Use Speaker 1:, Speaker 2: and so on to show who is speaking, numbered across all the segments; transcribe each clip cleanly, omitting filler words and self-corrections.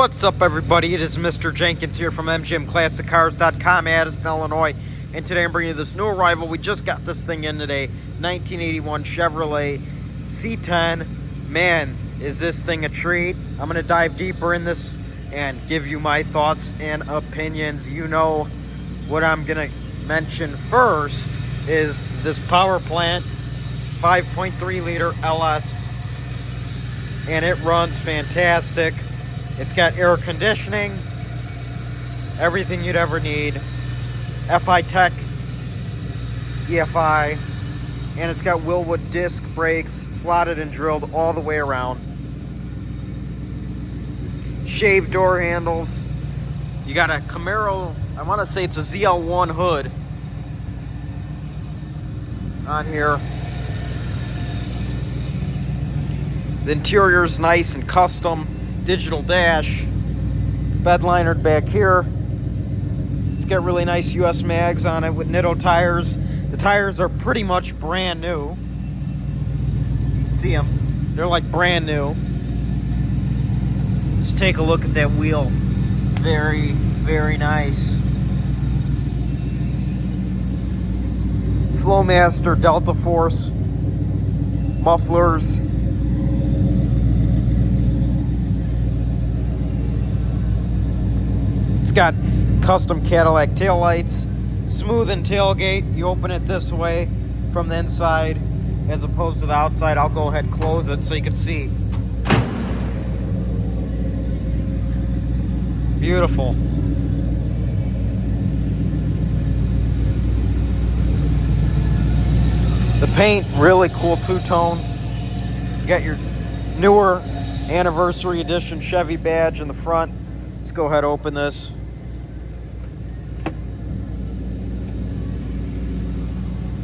Speaker 1: What's up, everybody? It is Mr. Jenkins here from MGMClassicCars.com, Addison, Illinois. And today I'm bringing you this new arrival. We just got this thing in today. 1981 Chevrolet C10. Man, is this thing a treat. I'm going to dive deeper in this and give you my thoughts and opinions. You know what I'm going to mention first is this power plant, 5.3 liter LS. And it runs fantastic. It's got air conditioning, everything you'd ever need. FiTech, EFI, and it's got Wilwood disc brakes, slotted and drilled all the way around. Shaved door handles. You got a Camaro, I want to say it's a ZL1 hood on here. The interior's nice and custom. Digital dash, bed linered back here. It's got really nice US mags on it with Nitto tires. The tires are pretty much brand new. You can see them. They're like brand new. Just take a look at that wheel. Very, very nice. Flowmaster Delta Force mufflers. Got custom Cadillac taillights, smooth and tailgate. You open it this way from the inside as opposed to the outside. I'll go ahead and close it so you can see. Beautiful. The paint, really cool two-tone. You got your newer Anniversary Edition Chevy badge in the front. Let's go ahead and open this.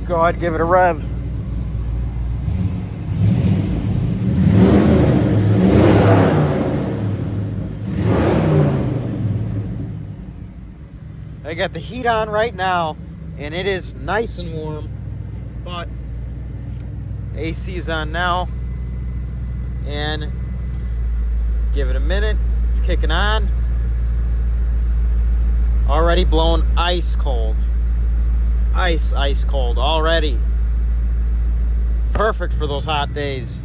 Speaker 1: Go ahead and give it a rev. I got the heat on right now, and it is nice and warm, but AC is on now, and give it a minute. It's kicking on. Already blowing ice cold. Ice cold already. Perfect for those hot days.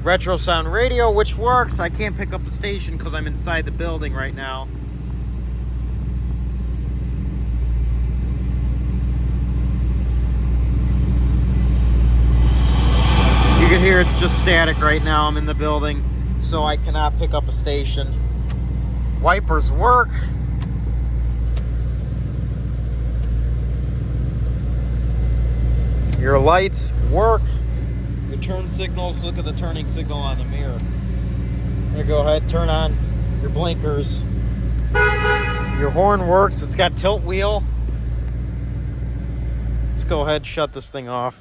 Speaker 1: Retro sound radio, which works. I can't pick up a station because I'm inside the building right now. You can hear it's just static right now. I'm in the building, so I cannot pick up a station. Wipers work. Your lights work. Your turn signals, look at the turning signal on the mirror. There, go ahead, turn on your blinkers. Your horn works, it's got tilt wheel. Let's go ahead and shut this thing off.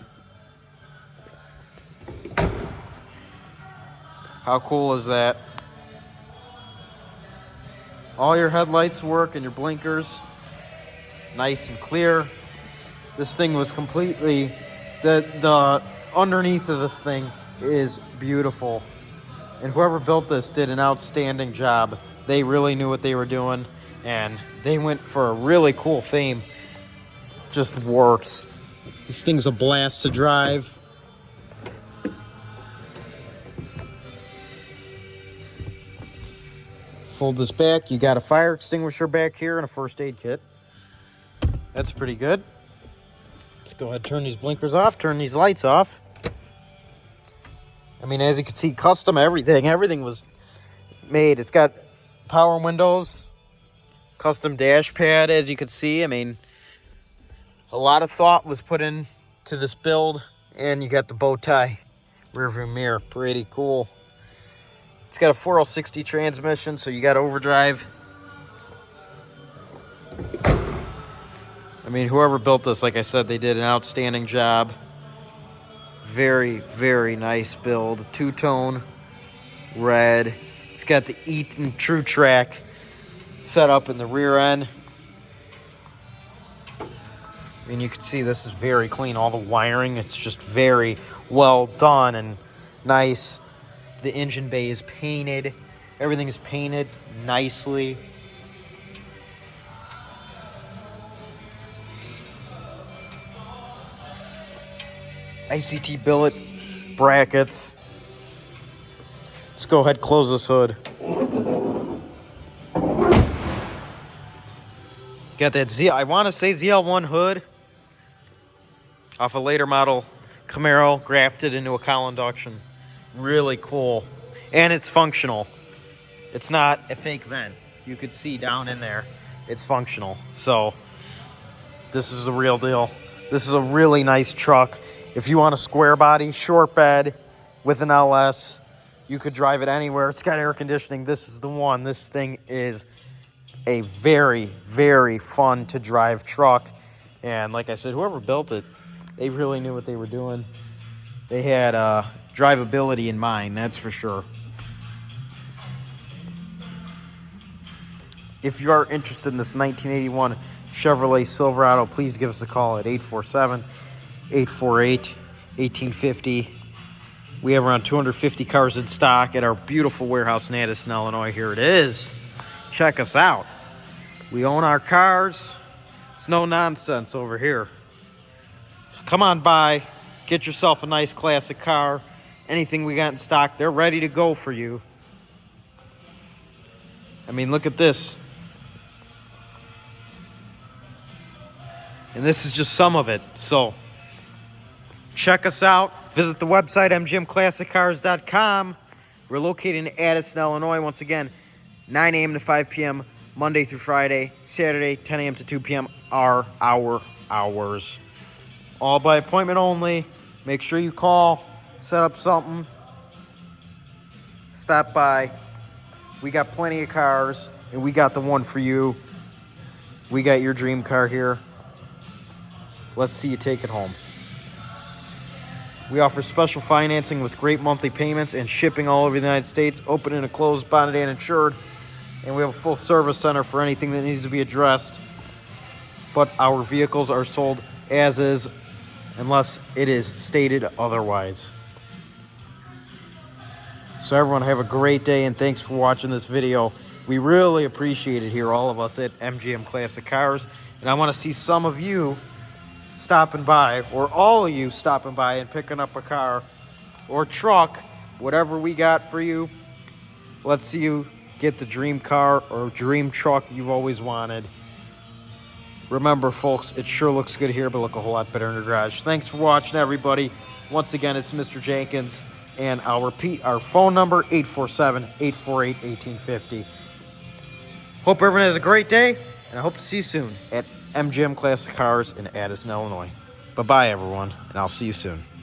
Speaker 1: How cool is that? All your headlights work and your blinkers. Nice and clear. This thing was completely... The underneath of this thing is beautiful. And whoever built this did an outstanding job. They really knew what they were doing. And they went for a really cool theme. Just works. This thing's a blast to drive. Fold this back. You got a fire extinguisher back here and a first aid kit. That's pretty good. Let's go ahead and turn these blinkers off, turn these lights off. I mean, as you can see, custom everything. Everything was made. It's got power windows, custom dash pad, as you can see. I mean, a lot of thought was put into this build, and you got the bow tie rear view mirror. Pretty cool. It's got a 4L60 transmission, so you got overdrive. I mean, whoever built this, like I said, they did an outstanding job. Very, very nice build. Two-tone, red. It's got the Eaton TruTrac set up in the rear end. I mean, you can see this is very clean. All the wiring, it's just very well done and nice. The engine bay is painted. Everything is painted nicely. ICT billet brackets. Let's go ahead, close this hood. Got that I want to say ZL1 hood off a later model Camaro, grafted into a cowl induction. Really cool. And it's functional. It's not a fake vent. You could see down in there. It's functional. So this is a real deal. This is a really nice truck. If you want a square body, short bed with an LS, you could drive it anywhere. It's got air conditioning. This is the one. This thing is a very, very fun to drive truck. And like I said, whoever built it, they really knew what they were doing. They had drivability in mind, that's for sure. If you are interested in this 1981 Chevrolet Silverado, please give us a call at 847-848-1850. We have around 250 cars in stock at our beautiful warehouse in Addison, Illinois. Here it is. Check us out. We own our cars. It's no nonsense over here. So come on by. Get yourself a nice classic car. Anything we got in stock, they're ready to go for you. I mean, look at this. And this is just some of it. So check us out. Visit the website, mgmclassiccars.com. We're located in Addison, Illinois. Once again, 9 a.m. to 5 p.m. Monday through Friday. Saturday, 10 a.m. to 2 p.m. are our hours. All by appointment only. Make sure you call, set up something, stop by. We got plenty of cars, and we got the one for you. We got your dream car here. Let's see you take it home. We offer special financing with great monthly payments and shipping all over the United States, open and closed, bonded and insured. And we have a full service center for anything that needs to be addressed. But our vehicles are sold as is, unless it is stated otherwise. So everyone, have a great day, and thanks for watching this video. We really appreciate it here, all of us at MGM Classic Cars. And I want to see some of you stopping by, or all of you stopping by and picking up a car or truck, whatever we got for you. Let's see you get the dream car or dream truck you've always wanted. Remember, folks, it sure looks good here, but look a whole lot better in your garage. Thanks for watching, everybody. Once again, it's Mr. Jenkins, and I'll repeat our phone number, 847-848-1850. Hope everyone has a great day, and I hope to see you soon at MGM Classic Cars in Addison, Illinois. Bye-bye, everyone, and I'll see you soon.